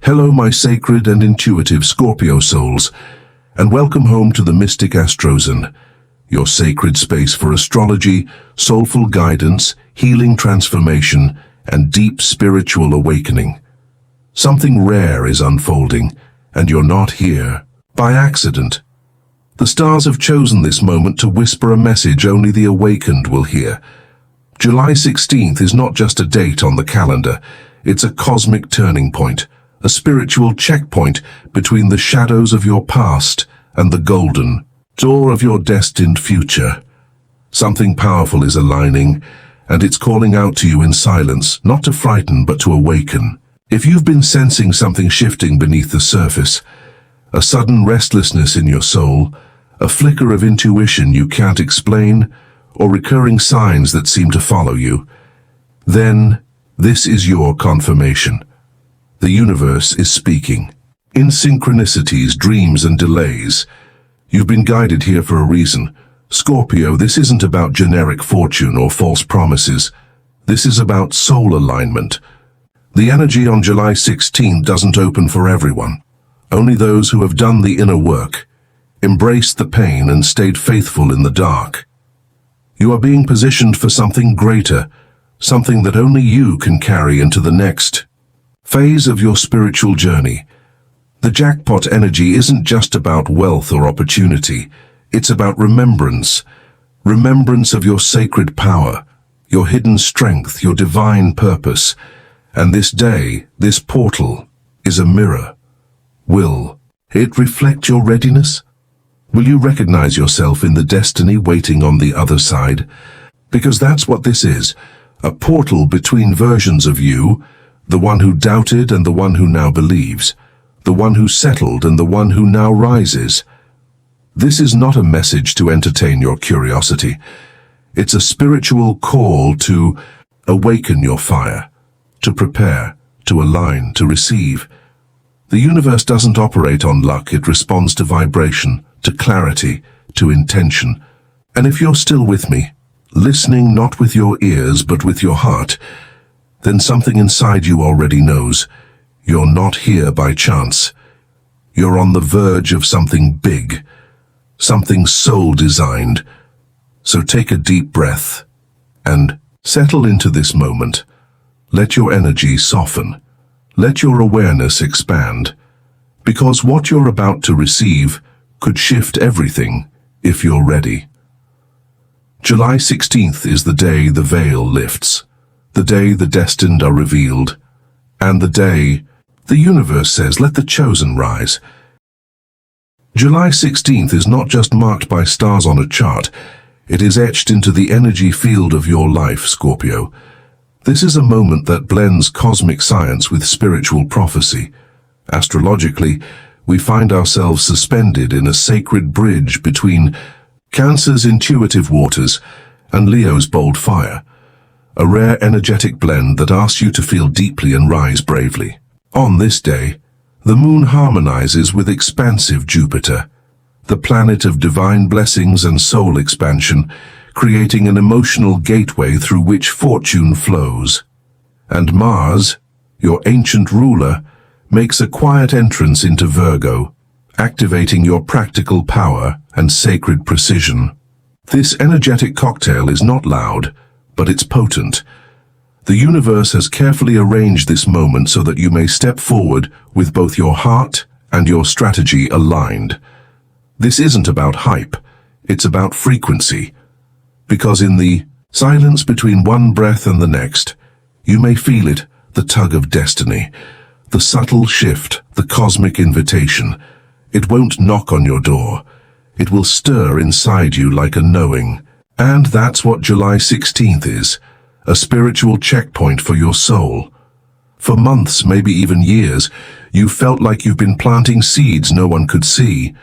Hello, my sacred and intuitive Scorpio souls, and welcome home to the Mystic Astrozone, your sacred space for astrology, soulful guidance, healing transformation, and deep spiritual awakening. Something rare is unfolding, and you're not here by accident. The stars have chosen this moment to whisper a message only the awakened will hear. July 16th is not just a date on the calendar, it's a cosmic turning point, a spiritual checkpoint between the shadows of your past and the golden door of your destined future. Something powerful is aligning, and it's calling out to you in silence, not to frighten but to awaken. If you've been sensing something shifting beneath the surface, a sudden restlessness in your soul, a flicker of intuition you can't explain, or recurring signs that seem to follow you, then this is your confirmation. The universe is speaking. In synchronicities, dreams, and delays, you've been guided here for a reason. Scorpio, this isn't about generic fortune or false promises. This is about soul alignment. The energy on July 16th doesn't open for everyone. Only those who have done the inner work, embraced the pain, and stayed faithful in the dark. You are being positioned for something greater, something that only you can carry into the next phase of your spiritual journey. The jackpot energy isn't just about wealth or opportunity. It's about remembrance. Remembrance of your sacred power, your hidden strength, your divine purpose. And this day, this portal, is a mirror. Will it reflect your readiness? Will you recognize yourself in the destiny waiting on the other side? Because that's what this is, a portal between versions of you, the one who doubted and the one who now believes, the one who settled and the one who now rises. This is not a message to entertain your curiosity. It's a spiritual call to awaken your fire, to prepare, to align, to receive. The universe doesn't operate on luck, it responds to vibration, to clarity, to intention. And if you're still with me, listening not with your ears but with your heart, then something inside you already knows. You're not here by chance. You're on the verge of something big, something soul-designed. So take a deep breath and settle into this moment. Let your energy soften. Let your awareness expand. Because what you're about to receive could shift everything if you're ready. July 16th is the day the veil lifts, the day the destined are revealed, and the day the universe says, let the chosen rise. July 16th is not just marked by stars on a chart, it is etched into the energy field of your life, Scorpio. This is a moment that blends cosmic science with spiritual prophecy. Astrologically, we find ourselves suspended in a sacred bridge between Cancer's intuitive waters and Leo's bold fire, a rare energetic blend that asks you to feel deeply and rise bravely. On this day, the moon harmonizes with expansive Jupiter, the planet of divine blessings and soul expansion, creating an emotional gateway through which fortune flows. And Mars, your ancient ruler, makes a quiet entrance into Virgo, activating your practical power and sacred precision. This energetic cocktail is not loud, but it's potent. The universe has carefully arranged this moment so that you may step forward with both your heart and your strategy aligned. This isn't about hype, it's about frequency. Because in the silence between one breath and the next, you may feel it, the tug of destiny, the subtle shift, the cosmic invitation. It won't knock on your door. It will stir inside you like a knowing. And that's what July 16th is, a spiritual checkpoint for your soul. For months, maybe even years, you felt like you've been planting seeds no one could see.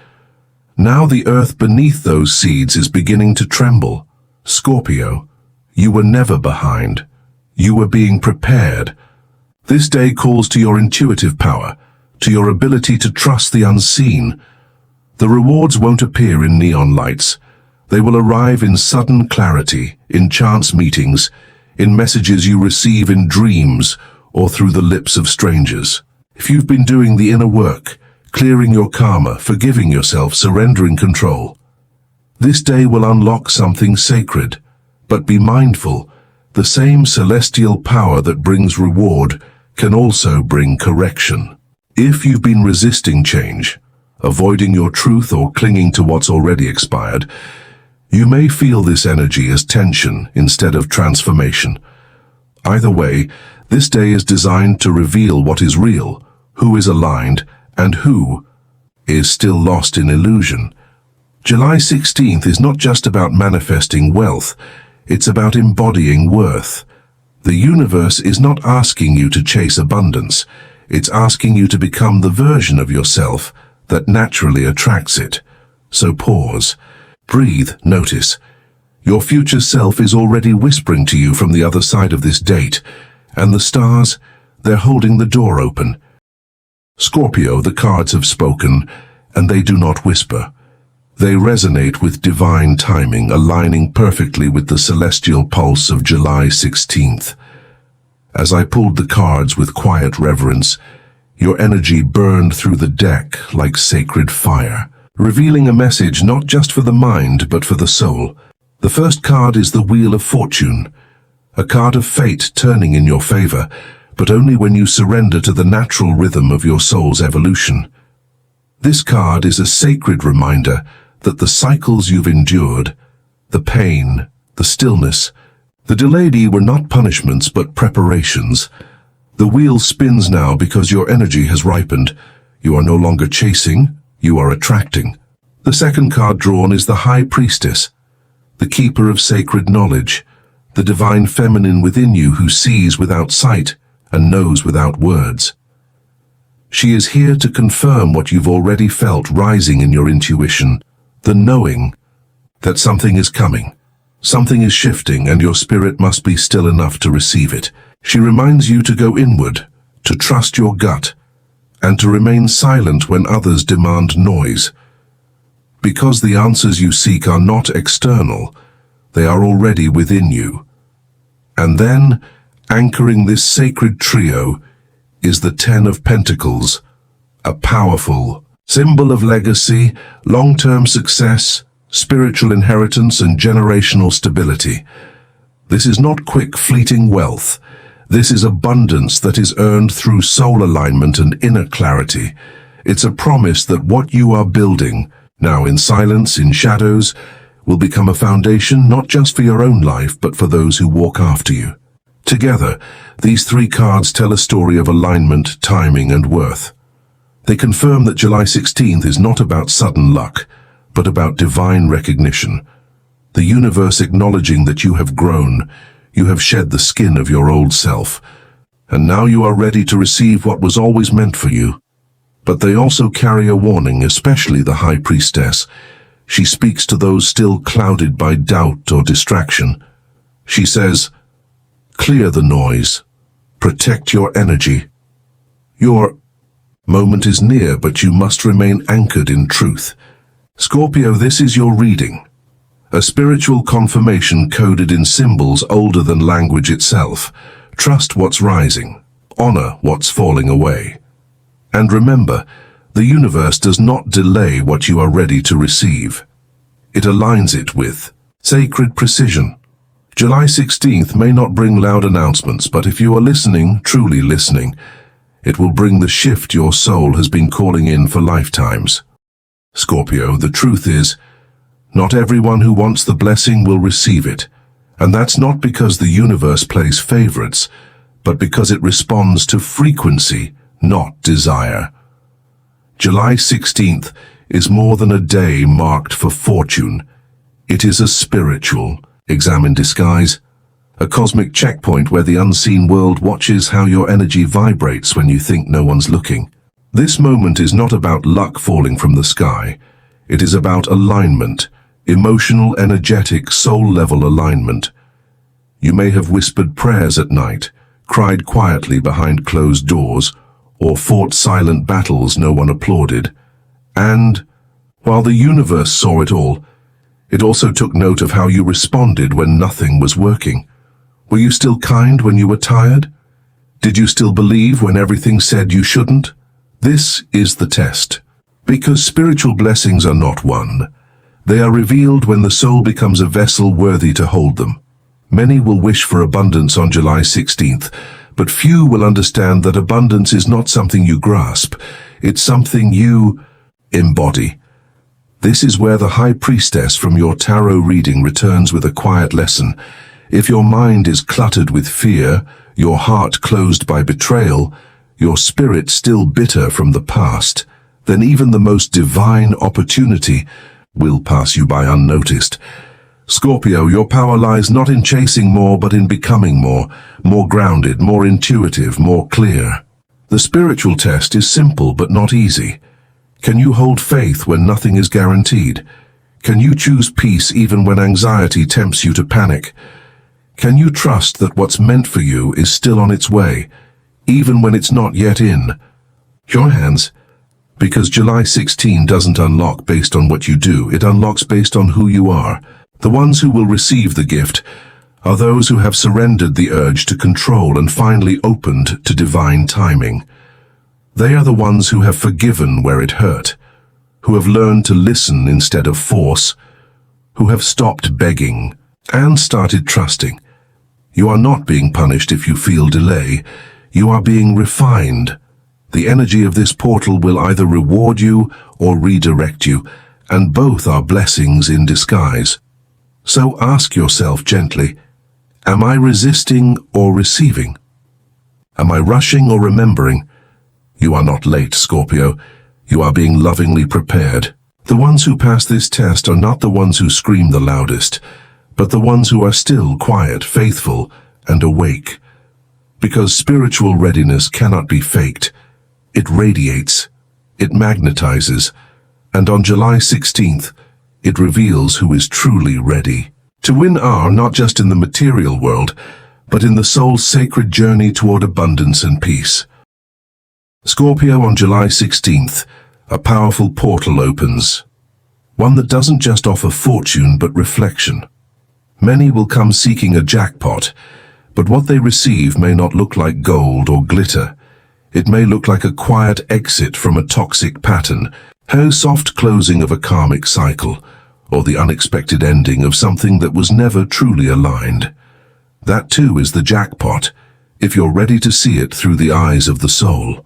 Now the earth beneath those seeds is beginning to tremble. Scorpio, you were never behind. You were being prepared. This day calls to your intuitive power, to your ability to trust the unseen. The rewards won't appear in neon lights. They will arrive in sudden clarity, in chance meetings, in messages you receive in dreams or through the lips of strangers. If you've been doing the inner work, clearing your karma, forgiving yourself, surrendering control, this day will unlock something sacred. But be mindful, the same celestial power that brings reward can also bring correction. If you've been resisting change, avoiding your truth or clinging to what's already expired, you may feel this energy as tension instead of transformation. Either way, this day is designed to reveal what is real, who is aligned, and who is still lost in illusion. July 16th is not just about manifesting wealth, it's about embodying worth. The universe is not asking you to chase abundance, it's asking you to become the version of yourself that naturally attracts it. So pause, breathe, notice. Your future self is already whispering to you from the other side of this date, and the stars, they're holding the door open. Scorpio, the cards have spoken, and they do not whisper. They resonate with divine timing, aligning perfectly with the celestial pulse of July 16th. As I pulled the cards with quiet reverence, your energy burned through the deck like sacred fire, revealing a message not just for the mind but for the soul. The first card is the Wheel of Fortune, a card of fate turning in your favor, but only when you surrender to the natural rhythm of your soul's evolution. This card is a sacred reminder that the cycles you've endured, the pain, the stillness, the delayed were not punishments but preparations. The wheel spins now because your energy has ripened. You are no longer chasing, you are attracting. The second card drawn is the High Priestess, the keeper of sacred knowledge, the divine feminine within you who sees without sight and knows without words. She is here to confirm what you've already felt rising in your intuition, the knowing that something is coming, something is shifting, and your spirit must be still enough to receive it. She reminds you to go inward, to trust your gut, and to remain silent when others demand noise. Because the answers you seek are not external, they are already within you. And then, anchoring this sacred trio, is the Ten of Pentacles, a powerful symbol of legacy, long-term success, spiritual inheritance, and generational stability. This is not quick, fleeting wealth. This is abundance that is earned through soul alignment and inner clarity. It's a promise that what you are building, now in silence, in shadows, will become a foundation not just for your own life, but for those who walk after you. Together, these three cards tell a story of alignment, timing, and worth. They confirm that July 16th is not about sudden luck, but about divine recognition. The universe acknowledging that you have grown, you have shed the skin of your old self, and now you are ready to receive what was always meant for you. But they also carry a warning, especially the High Priestess. She speaks to those still clouded by doubt or distraction. She says, clear the noise, protect your energy. Your moment is near, but you must remain anchored in truth. Scorpio, this is your reading. A spiritual confirmation coded in symbols older than language itself. Trust what's rising. Honor what's falling away. And remember, the universe does not delay what you are ready to receive. It aligns it with sacred precision. July 16th may not bring loud announcements, but if you are listening, truly listening, it will bring the shift your soul has been calling in for lifetimes. Scorpio, the truth is, not everyone who wants the blessing will receive it, and that's not because the universe plays favorites, but because it responds to frequency, not desire. July 16th is more than a day marked for fortune. It is a spiritual exam in disguise, a cosmic checkpoint where the unseen world watches how your energy vibrates when you think no one's looking. This moment is not about luck falling from the sky. It is about alignment, emotional, energetic, soul-level alignment. You may have whispered prayers at night, cried quietly behind closed doors, or fought silent battles no one applauded. And, while the universe saw it all, it also took note of how you responded when nothing was working. Were you still kind when you were tired? Did you still believe when everything said you shouldn't? This is the test. Because spiritual blessings are not won. They are revealed when the soul becomes a vessel worthy to hold them. Many will wish for abundance on July 16th, but few will understand that abundance is not something you grasp. It's something you embody. This is where the high priestess from your tarot reading returns with a quiet lesson. If your mind is cluttered with fear, your heart closed by betrayal, your spirit still bitter from the past, then even the most divine opportunity will pass you by unnoticed. Scorpio, your power lies not in chasing more, but in becoming more grounded, more intuitive, more clear. The spiritual test is simple but not easy. Can you hold faith when nothing is guaranteed? Can you choose peace even when anxiety tempts you to panic? Can you trust that what's meant for you is still on its way, even when it's not yet in your hands? Because July 16 doesn't unlock based on what you do, it unlocks based on who you are. The ones who will receive the gift are those who have surrendered the urge to control and finally opened to divine timing. They are the ones who have forgiven where it hurt, who have learned to listen instead of force, who have stopped begging and started trusting. You are not being punished if you feel delay. You are being refined. The energy of this portal will either reward you or redirect you, and both are blessings in disguise. So ask yourself gently, am I resisting or receiving? Am I rushing or remembering? You are not late, Scorpio. You are being lovingly prepared. The ones who pass this test are not the ones who scream the loudest, but the ones who are still quiet, faithful, and awake. Because spiritual readiness cannot be faked. It radiates, it magnetizes, and on July 16th, it reveals who is truly ready. To win not just in the material world, but in the soul's sacred journey toward abundance and peace. Scorpio, on July 16th, a powerful portal opens. One that doesn't just offer fortune but reflection. Many will come seeking a jackpot, but what they receive may not look like gold or glitter. It may look like a quiet exit from a toxic pattern, a soft closing of a karmic cycle, or the unexpected ending of something that was never truly aligned. That too is the jackpot, if you're ready to see it through the eyes of the soul.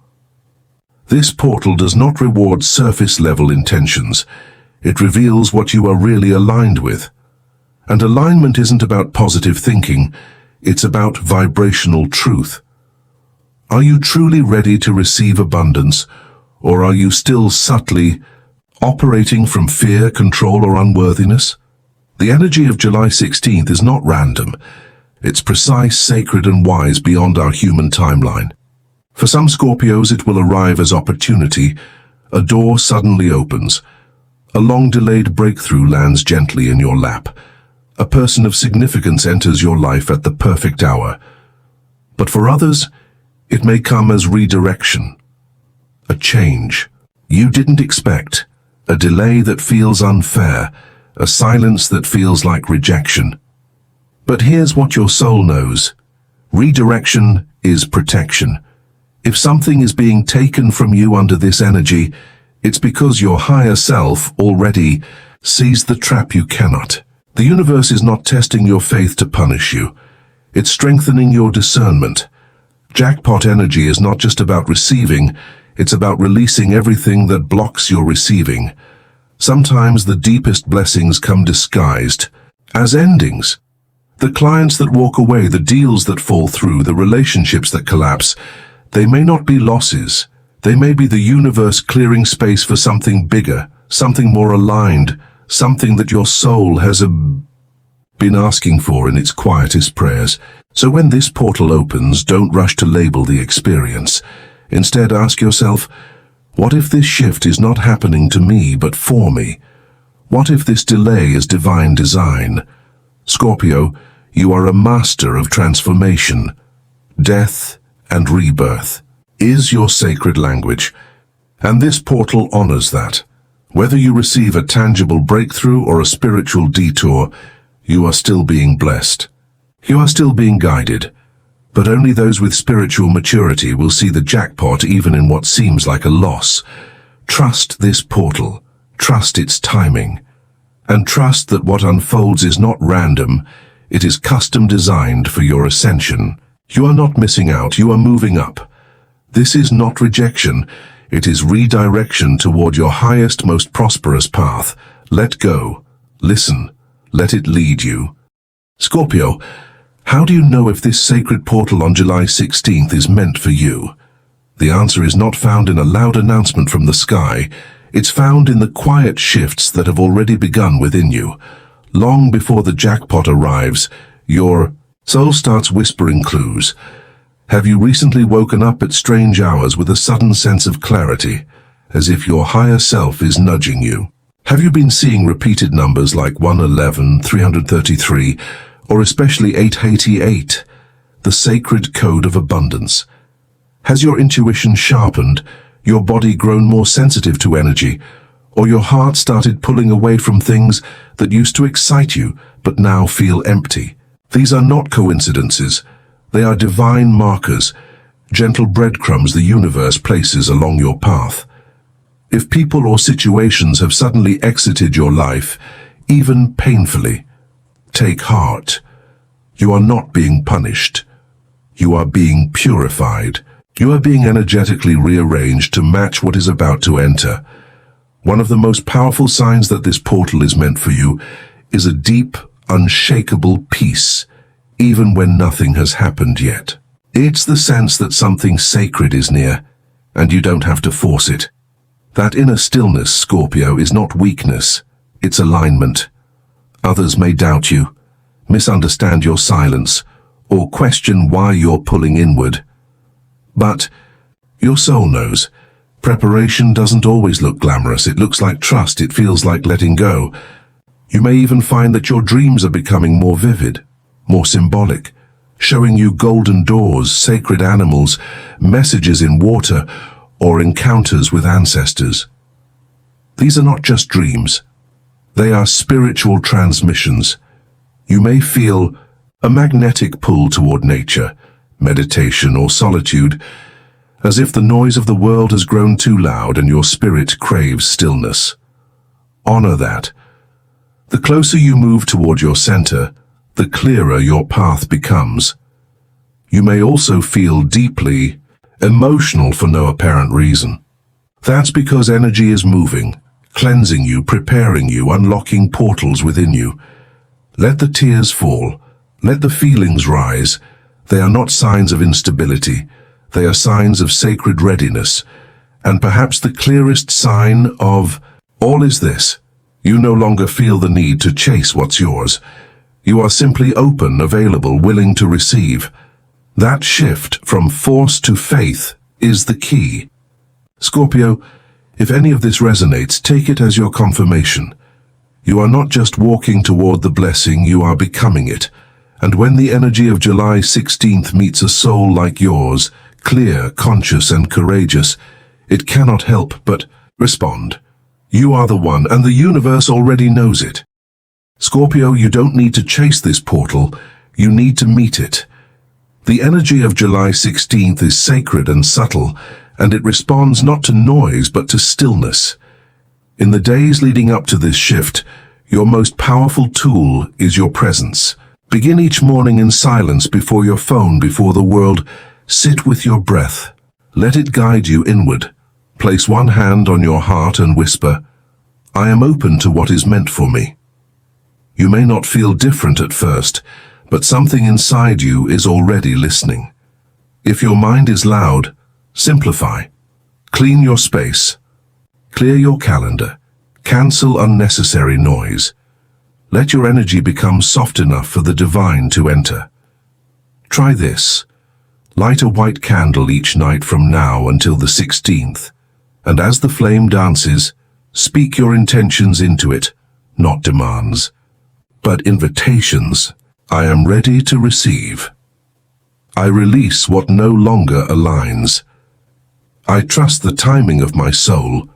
This portal does not reward surface-level intentions. It reveals what you are really aligned with. And alignment isn't about positive thinking, it's about vibrational truth. Are you truly ready to receive abundance, or are you still subtly operating from fear, control, or unworthiness? The energy of July 16th is not random. It's precise, sacred, and wise beyond our human timeline. For some Scorpios, it will arrive as opportunity. A door suddenly opens. A long-delayed breakthrough lands gently in your lap. A person of significance enters your life at the perfect hour. But for others, it may come as redirection. A change you didn't expect. A delay that feels unfair. A silence that feels like rejection. But here's what your soul knows. Redirection is protection. If something is being taken from you under this energy, it's because your higher self already sees the trap you cannot. The universe is not testing your faith to punish you. It's strengthening your discernment. Jackpot energy is not just about receiving, it's about releasing everything that blocks your receiving. Sometimes the deepest blessings come disguised as endings. The clients that walk away, the deals that fall through, the relationships that collapse, they may not be losses. They may be the universe clearing space for something bigger, something more aligned, something that your soul has been asking for in its quietest prayers. So when this portal opens, don't rush to label the experience. Instead, ask yourself, what if this shift is not happening to me but for me? What if this delay is divine design? Scorpio, you are a master of transformation. Death and rebirth is your sacred language, and this portal honors that. Whether you receive a tangible breakthrough or a spiritual detour, you are still being blessed. You are still being guided. But only those with spiritual maturity will see the jackpot even in what seems like a loss. Trust this portal, trust its timing, and trust that what unfolds is not random, it is custom designed for your ascension. You are not missing out, you are moving up. This is not rejection, it is redirection toward your highest, most prosperous path. Let go, listen, let it lead you. Scorpio, how do you know if this sacred portal on July 16th is meant for you? The answer is not found in a loud announcement from the sky. It's found in the quiet shifts that have already begun within you. Long before the jackpot arrives, your soul starts whispering clues. Have you recently woken up at strange hours with a sudden sense of clarity, as if your higher self is nudging you? Have you been seeing repeated numbers like 111, 333, or especially 888, the sacred code of abundance? Has your intuition sharpened, your body grown more sensitive to energy, or your heart started pulling away from things that used to excite you but now feel empty? These are not coincidences. They are divine markers, gentle breadcrumbs the universe places along your path. If people or situations have suddenly exited your life, even painfully, take heart. You are not being punished. You are being purified. You are being energetically rearranged to match what is about to enter. One of the most powerful signs that this portal is meant for you is a deep, unshakable peace, even when nothing has happened yet. It's the sense that something sacred is near, and you don't have to force it. That inner stillness, Scorpio, is not weakness, it's alignment. Others may doubt you, misunderstand your silence, or question why you're pulling inward. But your soul knows. Preparation doesn't always look glamorous. It looks like trust. It feels like letting go. You may even find that your dreams are becoming more vivid, more symbolic, showing you golden doors, sacred animals, messages in water, or encounters with ancestors. These are not just dreams. They are spiritual transmissions. You may feel a magnetic pull toward nature, meditation, or solitude, as if the noise of the world has grown too loud and your spirit craves stillness. Honor that. The closer you move toward your center, the clearer your path becomes. You may also feel deeply emotional for no apparent reason. That's because energy is moving, cleansing you, preparing you, unlocking portals within you. Let the tears fall. Let the feelings rise. They are not signs of instability. They are signs of sacred readiness. And perhaps the clearest sign of all is this: you no longer feel the need to chase what's yours. You are simply open, available, willing to receive. That shift from force to faith is the key. Scorpio, if any of this resonates, take it as your confirmation. You are not just walking toward the blessing, you are becoming it. And when the energy of July 16th meets a soul like yours, clear, conscious, and courageous, it cannot help but respond. You are the one, and the universe already knows it. Scorpio, you don't need to chase this portal, you need to meet it. The energy of July 16th is sacred and subtle, and it responds not to noise but to stillness. In the days leading up to this shift, your most powerful tool is your presence. Begin each morning in silence before your phone, before the world. Sit with your breath. Let it guide you inward. Place one hand on your heart and whisper, "I am open to what is meant for me." You may not feel different at first, but something inside you is already listening. If your mind is loud, simplify. Clean your space. Clear your calendar. Cancel unnecessary noise. Let your energy become soft enough for the divine to enter. Try this. Light a white candle each night from now until the 16th, and as the flame dances, speak your intentions into it, not demands, but invitations. I am ready to receive. I release what no longer aligns. I trust the timing of my soul.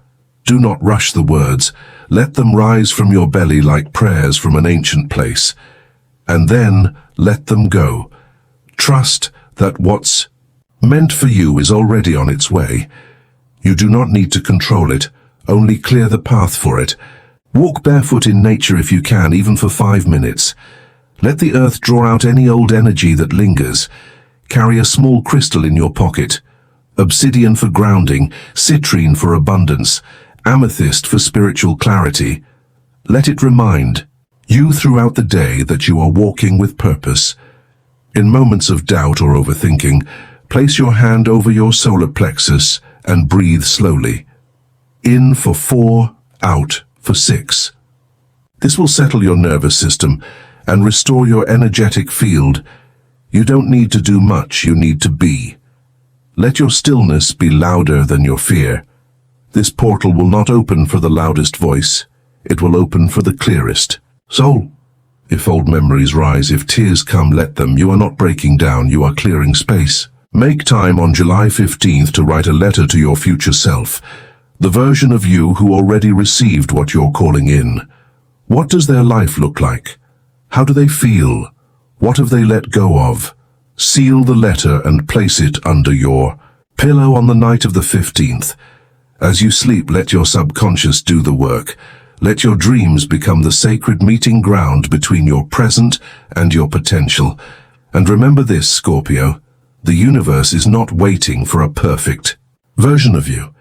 Do not rush the words. Let them rise from your belly like prayers from an ancient place. And then let them go. Trust that what's meant for you is already on its way. You do not need to control it, only clear the path for it. Walk barefoot in nature if you can, even for 5 minutes. Let the earth draw out any old energy that lingers. Carry a small crystal in your pocket. Obsidian for grounding, citrine for abundance, amethyst for spiritual clarity. Let it remind you throughout the day that you are walking with purpose. In moments of doubt or overthinking, place your hand over your solar plexus and breathe slowly. In for 4, out for 6. This will settle your nervous system and restore your energetic field. You don't need to do much, you need to be. Let your stillness be louder than your fear. This portal will not open for the loudest voice. It will open for the clearest. Soul, if old memories rise, if tears come, let them. You are not breaking down, you are clearing space. Make time on July 15th to write a letter to your future self, the version of you who already received what you're calling in. What does their life look like? How do they feel? What have they let go of? Seal the letter and place it under your pillow on the night of the 15th. As you sleep, let your subconscious do the work. Let your dreams become the sacred meeting ground between your present and your potential. And remember this, Scorpio, the universe is not waiting for a perfect version of you.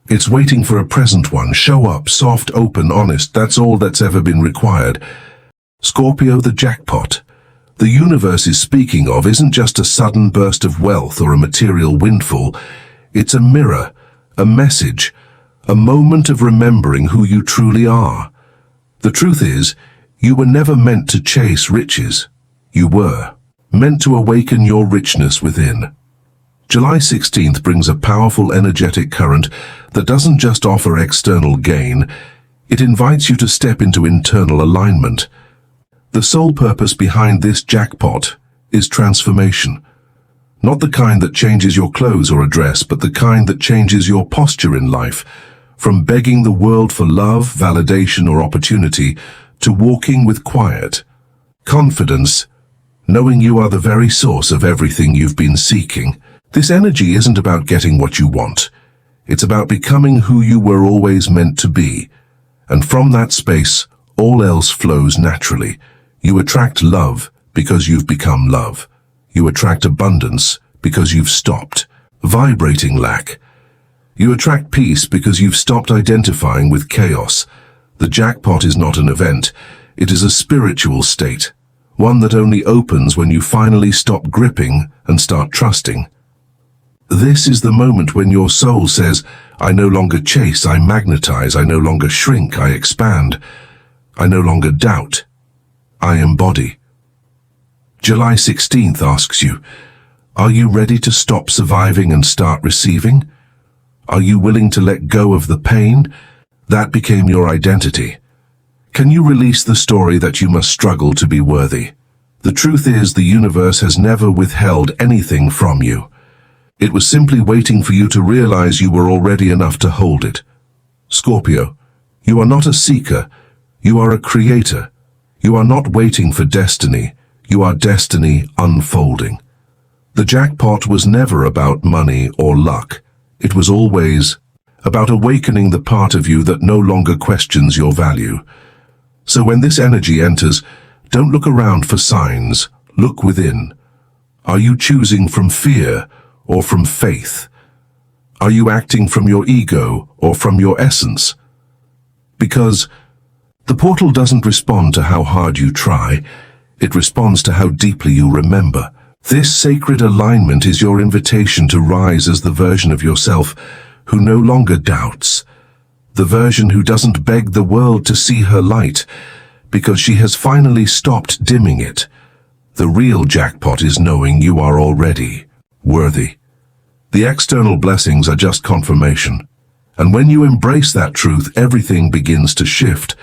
It's waiting for a present one. Show up, soft, open, honest. That's all that's ever been required. Scorpio, the jackpot the universe is speaking of isn't just a sudden burst of wealth or a material windfall. It's a mirror, a message, a moment of remembering who you truly are. The truth is, you were never meant to chase riches. You were meant to awaken your richness within. July 16th brings a powerful energetic current that doesn't just offer external gain, it invites you to step into internal alignment. The sole purpose behind this jackpot is transformation. Not the kind that changes your clothes or a dress, but the kind that changes your posture in life, from begging the world for love, validation, or opportunity, to walking with quiet confidence, knowing you are the very source of everything you've been seeking. This energy isn't about getting what you want. It's about becoming who you were always meant to be. And from that space, all else flows naturally. You attract love because you've become love. You attract abundance because you've stopped vibrating lack. You attract peace because you've stopped identifying with chaos. The jackpot is not an event. It is a spiritual state, one that only opens when you finally stop gripping and start trusting. This is the moment when your soul says, I no longer chase, I magnetize, I no longer shrink, I expand. I no longer doubt, I embody. July 16th asks you, are you ready to stop surviving and start receiving? Are you willing to let go of the pain that became your identity? Can you release the story that you must struggle to be worthy? The truth is, the universe has never withheld anything from you. It was simply waiting for you to realize you were already enough to hold it. Scorpio, you are not a seeker, you are a creator. You are not waiting for destiny, you are destiny unfolding. The jackpot was never about money or luck. It was always about awakening the part of you that no longer questions your value. So when this energy enters, don't look around for signs, look within. Are you choosing from fear or from faith? Are you acting from your ego or from your essence? Because the portal doesn't respond to how hard you try, it responds to how deeply you remember. This sacred alignment is your invitation to rise as the version of yourself who no longer doubts, the version who doesn't beg the world to see her light, because she has finally stopped dimming it. The real jackpot is knowing you are already worthy. The external blessings are just confirmation. And when you embrace that truth, everything begins to shift,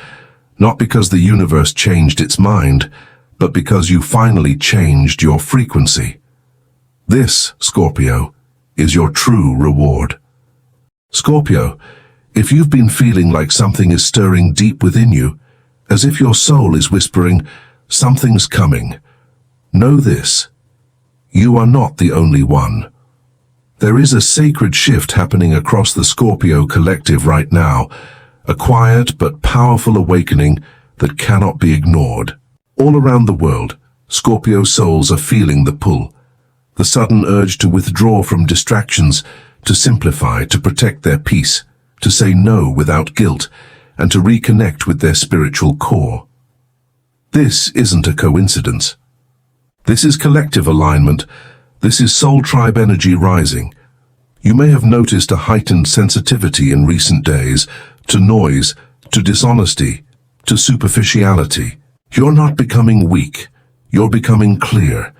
not because the universe changed its mind, but because you finally changed your frequency. This, Scorpio, is your true reward. Scorpio, if you've been feeling like something is stirring deep within you, as if your soul is whispering, something's coming, know this. You are not the only one. There is a sacred shift happening across the Scorpio collective right now, a quiet but powerful awakening that cannot be ignored. All around the world, Scorpio souls are feeling the pull, the sudden urge to withdraw from distractions, to simplify, to protect their peace, to say no without guilt, and to reconnect with their spiritual core. This isn't a coincidence. This is collective alignment. This is soul tribe energy rising. You may have noticed a heightened sensitivity in recent days to noise, to dishonesty, to superficiality. You're not becoming weak. You're becoming clear.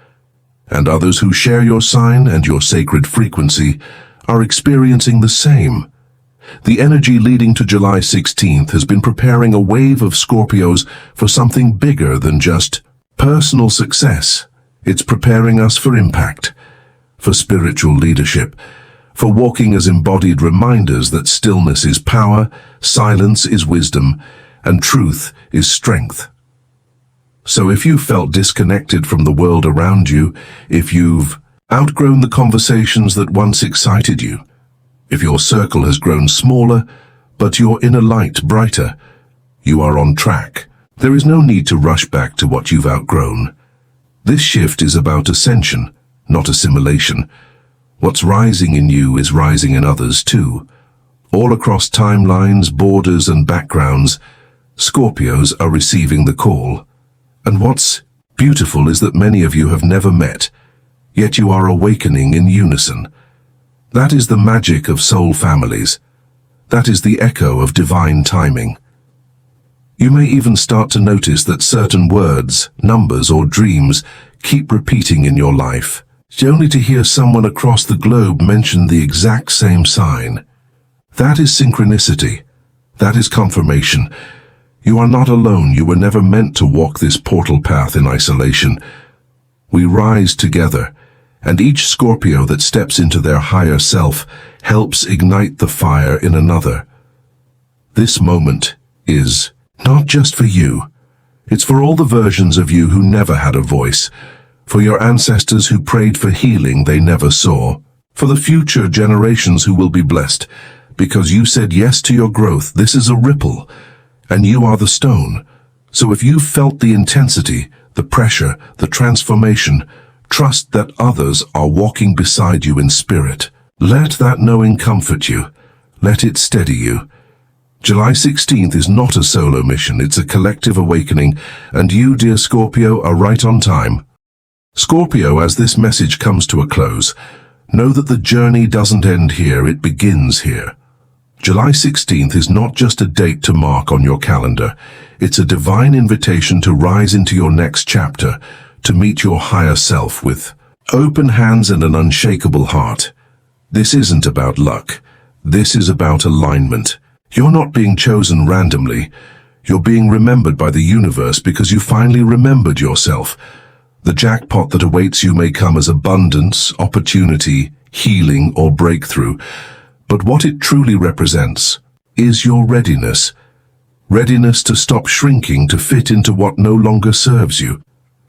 And others who share your sign and your sacred frequency are experiencing the same. The energy leading to July 16th has been preparing a wave of Scorpios for something bigger than just personal success. It's preparing us for impact, for spiritual leadership, for walking as embodied reminders that stillness is power, silence is wisdom, and truth is strength. So if you felt disconnected from the world around you, if you've outgrown the conversations that once excited you, if your circle has grown smaller, but your inner light brighter, you are on track. There is no need to rush back to what you've outgrown. This shift is about ascension, not assimilation. What's rising in you is rising in others too. All across timelines, borders, and backgrounds, Scorpios are receiving the call. And what's beautiful is that many of you have never met, yet you are awakening in unison. That is the magic of soul families. That is the echo of divine timing. You may even start to notice that certain words, numbers, or dreams keep repeating in your life, only to hear someone across the globe mention the exact same sign. That is synchronicity. That is confirmation. You are not alone. You were never meant to walk this portal path in isolation. We rise together, and each Scorpio that steps into their higher self helps ignite the fire in another. This moment is not just for you. It's for all the versions of you who never had a voice, for your ancestors who prayed for healing they never saw, for the future generations who will be blessed because you said yes to your growth. This is a ripple, and you are the stone. So if you felt the intensity, the pressure, the transformation, trust that others are walking beside you in spirit. Let that knowing comfort you. Let it steady you. July 16th is not a solo mission, it's a collective awakening, and you, dear Scorpio, are right on time. Scorpio, as this message comes to a close, know that the journey doesn't end here, it begins here. July 16th is not just a date to mark on your calendar, it's a divine invitation to rise into your next chapter, to meet your higher self with open hands and an unshakable heart. This isn't about luck, this is about alignment. You're not being chosen randomly. You're being remembered by the universe because you finally remembered yourself. The jackpot that awaits you may come as abundance, opportunity, healing, or breakthrough. But what it truly represents is your readiness. Readiness to stop shrinking to fit into what no longer serves you.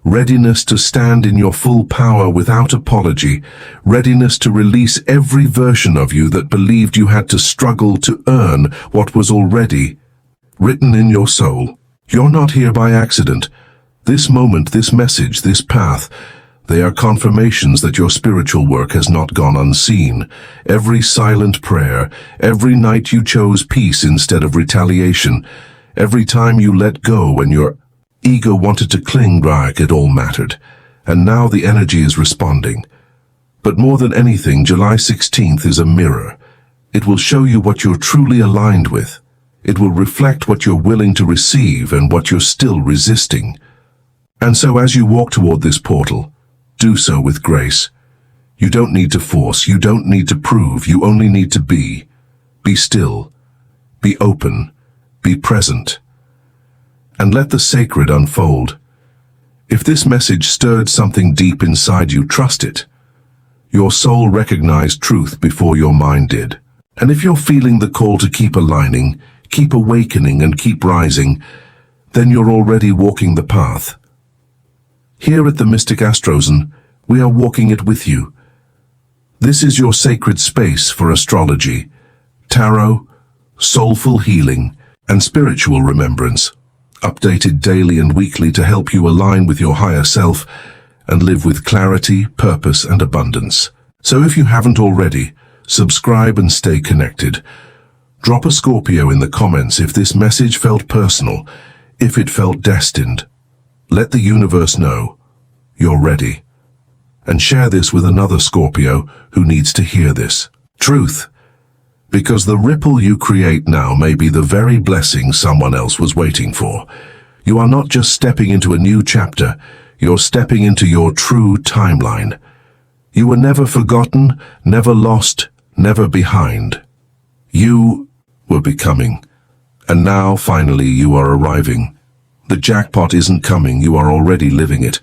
Readiness to stand in your full power without apology. Readiness to release every version of you that believed you had to struggle to earn what was already written in your soul. You're not here by accident. This moment, this message, this path, they are confirmations that your spiritual work has not gone unseen. Every silent prayer, every night you chose peace instead of retaliation, every time you let go when your ego wanted to cling like it all mattered, and now the energy is responding. But more than anything, July 16th is a mirror. It will show you what you're truly aligned with. It will reflect what you're willing to receive and what you're still resisting. And so as you walk toward this portal, do so with grace. You don't need to force, you don't need to prove, you only need to be. Be still, be open, be present, and let the sacred unfold. If this message stirred something deep inside you, trust it. Your soul recognized truth before your mind did. And if you're feeling the call to keep aligning, keep awakening, and keep rising, then you're already walking the path. Here at the Mystic Astrology, We are walking it with you. This is your sacred space for astrology, tarot, soulful healing, and spiritual remembrance, updated daily and weekly to help you align with your higher self and live with clarity, purpose, and abundance. So if you haven't already, subscribe and stay connected. Drop a Scorpio in the comments if this message felt personal, if it felt destined. Let the universe know you're ready. And share this with another Scorpio who needs to hear this. Truth. Because the ripple you create now may be the very blessing someone else was waiting for. You are not just stepping into a new chapter, you're stepping into your true timeline. You were never forgotten, never lost, never behind. You were becoming. And now, finally, you are arriving. The jackpot isn't coming, you are already living it.